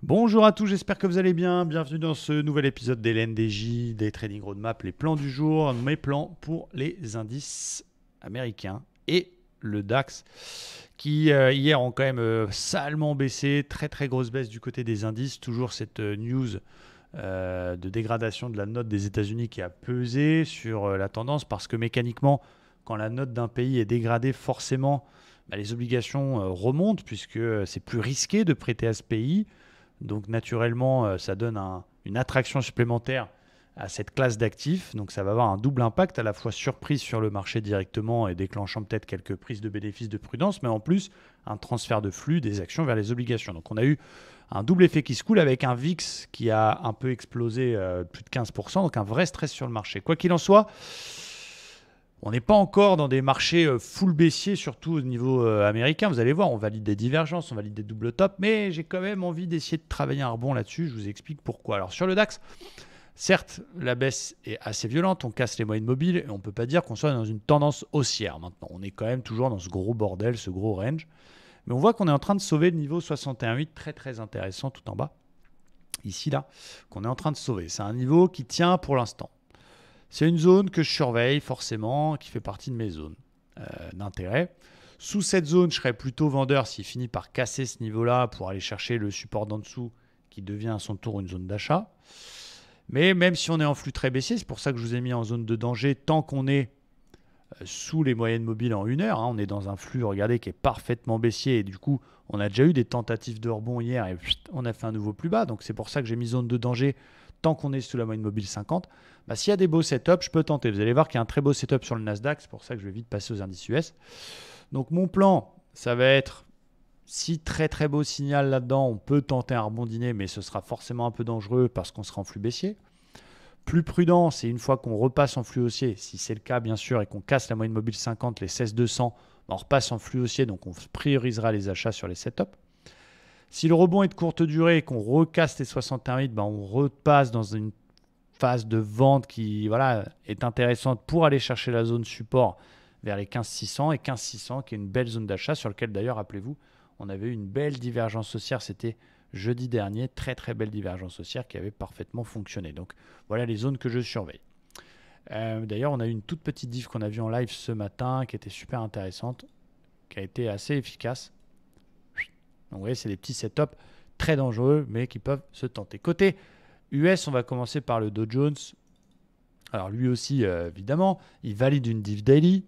Bonjour à tous, j'espère que vous allez bien. Bienvenue dans ce nouvel épisode des LNDJ, des Trading Roadmap, les plans du jour, mes plans pour les indices américains et le DAX qui hier ont quand même salement baissé, très très grosse baisse du côté des indices, toujours cette news de dégradation de la note des États-Unis qui a pesé sur la tendance parce que mécaniquement, quand la note d'un pays est dégradée, forcément les obligations remontent puisque c'est plus risqué de prêter à ce pays. Donc naturellement, ça donne une attraction supplémentaire à cette classe d'actifs. Donc ça va avoir un double impact, à la fois surprise sur le marché directement et déclenchant peut-être quelques prises de bénéfices de prudence, mais en plus un transfert de flux des actions vers les obligations. Donc on a eu un double effet qui se coule avec un VIX qui a un peu explosé plus de 15%, donc un vrai stress sur le marché. Quoi qu'il en soit, on n'est pas encore dans des marchés full baissiers, surtout au niveau américain. Vous allez voir, on valide des divergences, on valide des double tops, mais j'ai quand même envie d'essayer de travailler un rebond là-dessus. Je vous explique pourquoi. Alors sur le DAX, certes, la baisse est assez violente, on casse les moyennes mobiles et on ne peut pas dire qu'on soit dans une tendance haussière maintenant. On est quand même toujours dans ce gros bordel, ce gros range. Mais on voit qu'on est en train de sauver le niveau 61,8, très très intéressant tout en bas, ici là, qu'on est en train de sauver. C'est un niveau qui tient pour l'instant. C'est une zone que je surveille forcément, qui fait partie de mes zones d'intérêt. Sous cette zone, je serais plutôt vendeur s'il finit par casser ce niveau-là pour aller chercher le support d'en dessous qui devient à son tour une zone d'achat. Mais même si on est en flux très baissier, c'est pour ça que je vous ai mis en zone de danger tant qu'on est sous les moyennes mobiles en 1 heure. On est dans un flux, regardez, qui est parfaitement baissier et du coup, on a déjà eu des tentatives de rebond hier et on a fait un nouveau plus bas. Donc c'est pour ça que j'ai mis zone de danger tant qu'on est sous la moyenne mobile 50. S'il y a des beaux setups, je peux tenter. Vous allez voir qu'il y a un très beau setup sur le Nasdaq. C'est pour ça que je vais vite passer aux indices US. Donc mon plan, ça va être, si très très beau signal là-dedans, on peut tenter un rebondinet, mais ce sera forcément un peu dangereux parce qu'on sera en flux baissier. Plus prudent, c'est une fois qu'on repasse en flux haussier, si c'est le cas bien sûr, et qu'on casse la moyenne mobile 50, les 16-200, on repasse en flux haussier, donc on priorisera les achats sur les setups. Si le rebond est de courte durée et qu'on recasse les 61,8, on repasse dans une phase de vente qui est intéressante pour aller chercher la zone support vers les 15-600 et 15-600 qui est une belle zone d'achat sur laquelle d'ailleurs, rappelez-vous, on avait eu une belle divergence haussière, c'était jeudi dernier, très très belle divergence haussière qui avait parfaitement fonctionné. Donc voilà les zones que je surveille. D'ailleurs, on a eu une toute petite diff qu'on a vue en live ce matin qui était super intéressante, qui a été assez efficace. Donc vous voyez, c'est des petits setups très dangereux mais qui peuvent se tenter. Côté US, on va commencer par le Dow Jones. Alors lui aussi, évidemment, il valide une div daily.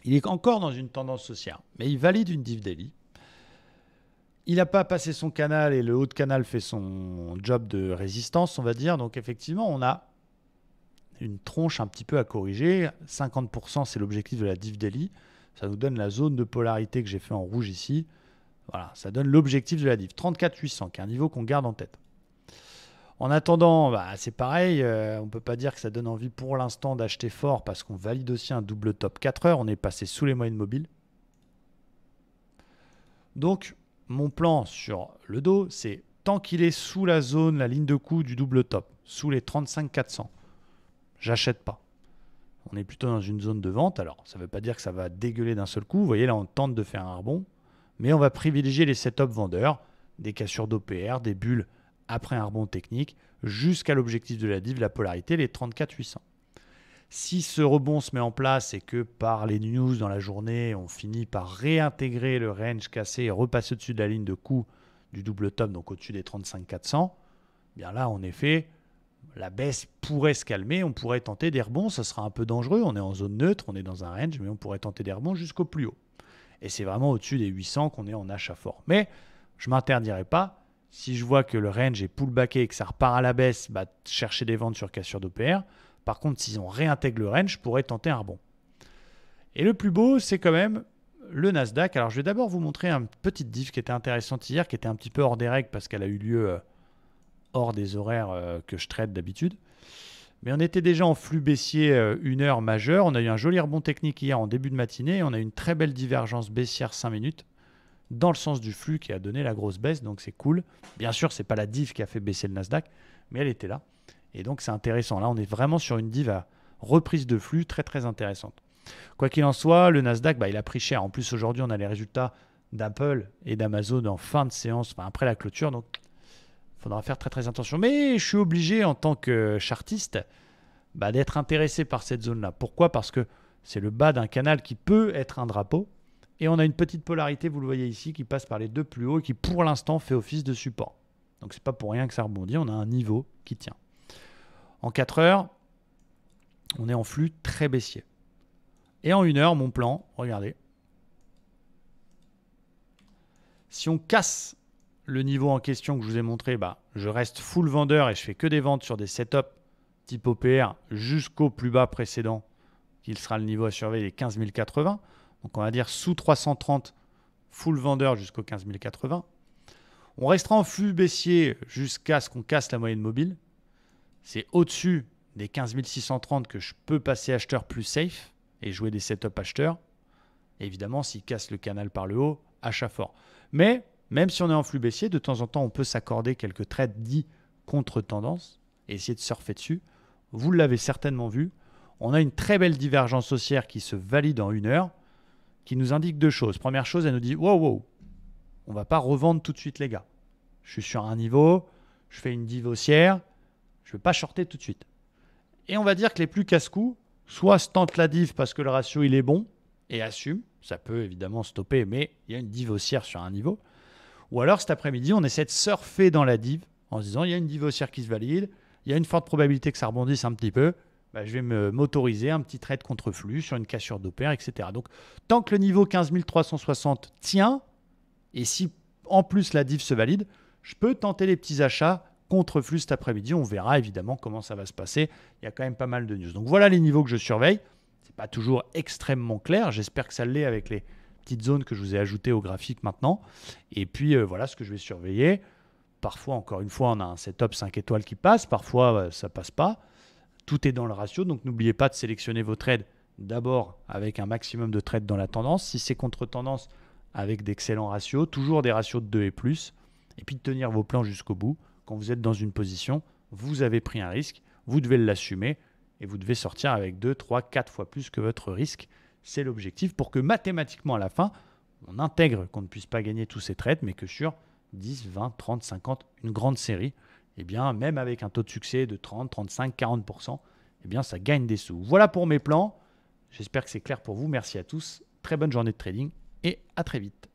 Il est encore dans une tendance haussière, mais il valide une div daily. Il n'a pas passé son canal et le haut de canal fait son job de résistance, on va dire. Donc effectivement, on a une tronche un petit peu à corriger. 50%, c'est l'objectif de la div daily. Ça nous donne la zone de polarité que j'ai fait en rouge ici. Voilà, ça donne l'objectif de la div. 34,800, qui est un niveau qu'on garde en tête. En attendant, c'est pareil, on ne peut pas dire que ça donne envie pour l'instant d'acheter fort parce qu'on valide aussi un double top 4 heures. On est passé sous les moyennes mobiles. Donc, mon plan sur le dos, c'est tant qu'il est sous la zone, la ligne de coup du double top, sous les 35 400, j'achète pas. On est plutôt dans une zone de vente. Alors, ça ne veut pas dire que ça va dégueuler d'un seul coup. Vous voyez, là, on tente de faire un rebond. Mais on va privilégier les setups vendeurs, des cassures d'OPR, des bulles après un rebond technique, jusqu'à l'objectif de la div, la polarité, les 34 800. Si ce rebond se met en place et que par les news dans la journée, on finit par réintégrer le range cassé et repasser au-dessus de la ligne de coup du double top, donc au-dessus des 35 400, bien là, en effet, la baisse pourrait se calmer, on pourrait tenter des rebonds, ça sera un peu dangereux, on est en zone neutre, on est dans un range, mais on pourrait tenter des rebonds jusqu'au plus haut. Et c'est vraiment au-dessus des 800 qu'on est en achat fort. Mais je ne m'interdirai pas, si je vois que le range est pullbacké et que ça repart à la baisse, chercher des ventes sur cassure d'OPR. Par contre, si on réintègre le range, je pourrais tenter un rebond. Et le plus beau, c'est quand même le Nasdaq. Alors, je vais d'abord vous montrer une petite diff qui était intéressante hier, qui était un petit peu hors des règles parce qu'elle a eu lieu hors des horaires que je traite d'habitude. Mais on était déjà en flux baissier 1 heure majeur. On a eu un joli rebond technique hier en début de matinée. On a eu une très belle divergence baissière 5 minutes dans le sens du flux qui a donné la grosse baisse. Donc, c'est cool. Bien sûr, ce n'est pas la diff qui a fait baisser le Nasdaq, mais elle était là. Et donc, c'est intéressant. Là, on est vraiment sur une div à reprise de flux très, très intéressante. Quoi qu'il en soit, le Nasdaq, il a pris cher. En plus, aujourd'hui, on a les résultats d'Apple et d'Amazon en fin de séance, après la clôture. Donc, faudra faire très très attention. Mais je suis obligé en tant que chartiste d'être intéressé par cette zone-là. Pourquoi? Parce que c'est le bas d'un canal qui peut être un drapeau. Et on a une petite polarité, vous le voyez ici, qui passe par les deux plus hauts et qui pour l'instant fait office de support. Donc c'est pas pour rien que ça rebondit, on a un niveau qui tient. En 4 heures, on est en flux très baissier. Et en 1 heure, mon plan, regardez. Si on casse le niveau en question que je vous ai montré, je reste full vendeur et je fais que des ventes sur des setups type OPR jusqu'au plus bas précédent, qui sera le niveau à surveiller, les 15 080. Donc on va dire sous 330, full vendeur jusqu'au 15 080. On restera en flux baissier jusqu'à ce qu'on casse la moyenne mobile. C'est au-dessus des 15 630 que je peux passer acheteur plus safe et jouer des setups acheteurs. Et évidemment, s'il casse le canal par le haut, achat fort. Mais même si on est en flux baissier, de temps en temps, on peut s'accorder quelques trades dits contre-tendance et essayer de surfer dessus. Vous l'avez certainement vu. On a une très belle divergence haussière qui se valide en 1 heure, qui nous indique 2 choses. Première chose, elle nous dit « Wow, on ne va pas revendre tout de suite, les gars. Je suis sur un niveau, je fais une div haussière, je ne veux pas shorter tout de suite. » Et on va dire que les plus casse-cou, soit se tentent la div parce que le ratio il est bon et assume, ça peut évidemment stopper, mais il y a une div haussière sur un niveau. Ou alors cet après-midi, on essaie de surfer dans la div en se disant il y a une div haussière qui se valide, il y a une forte probabilité que ça rebondisse un petit peu, je vais m'autoriser un petit trade contre flux sur une cassure d'OPR, etc. Donc tant que le niveau 15 360 tient, et si en plus la div se valide, je peux tenter les petits achats contre flux cet après-midi. On verra évidemment comment ça va se passer. Il y a quand même pas mal de news. Donc voilà les niveaux que je surveille. Ce n'est pas toujours extrêmement clair. J'espère que ça l'est avec les petites zones que je vous ai ajoutées au graphique maintenant. Et puis voilà ce que je vais surveiller. Parfois, encore une fois, on a un setup 5 étoiles qui passe. Parfois, ça ne passe pas. Tout est dans le ratio. Donc n'oubliez pas de sélectionner vos trades d'abord avec un maximum de trades dans la tendance. Si c'est contre-tendance, avec d'excellents ratios. Toujours des ratios de 2 et plus. Et puis de tenir vos plans jusqu'au bout. Quand vous êtes dans une position, vous avez pris un risque, vous devez l'assumer et vous devez sortir avec 2, 3, 4 fois plus que votre risque. C'est l'objectif pour que mathématiquement à la fin, on intègre qu'on ne puisse pas gagner tous ces trades, mais que sur 10, 20, 30, 50, une grande série, même avec un taux de succès de 30, 35, 40%, ça gagne des sous. Voilà pour mes plans. J'espère que c'est clair pour vous. Merci à tous. Très bonne journée de trading et à très vite.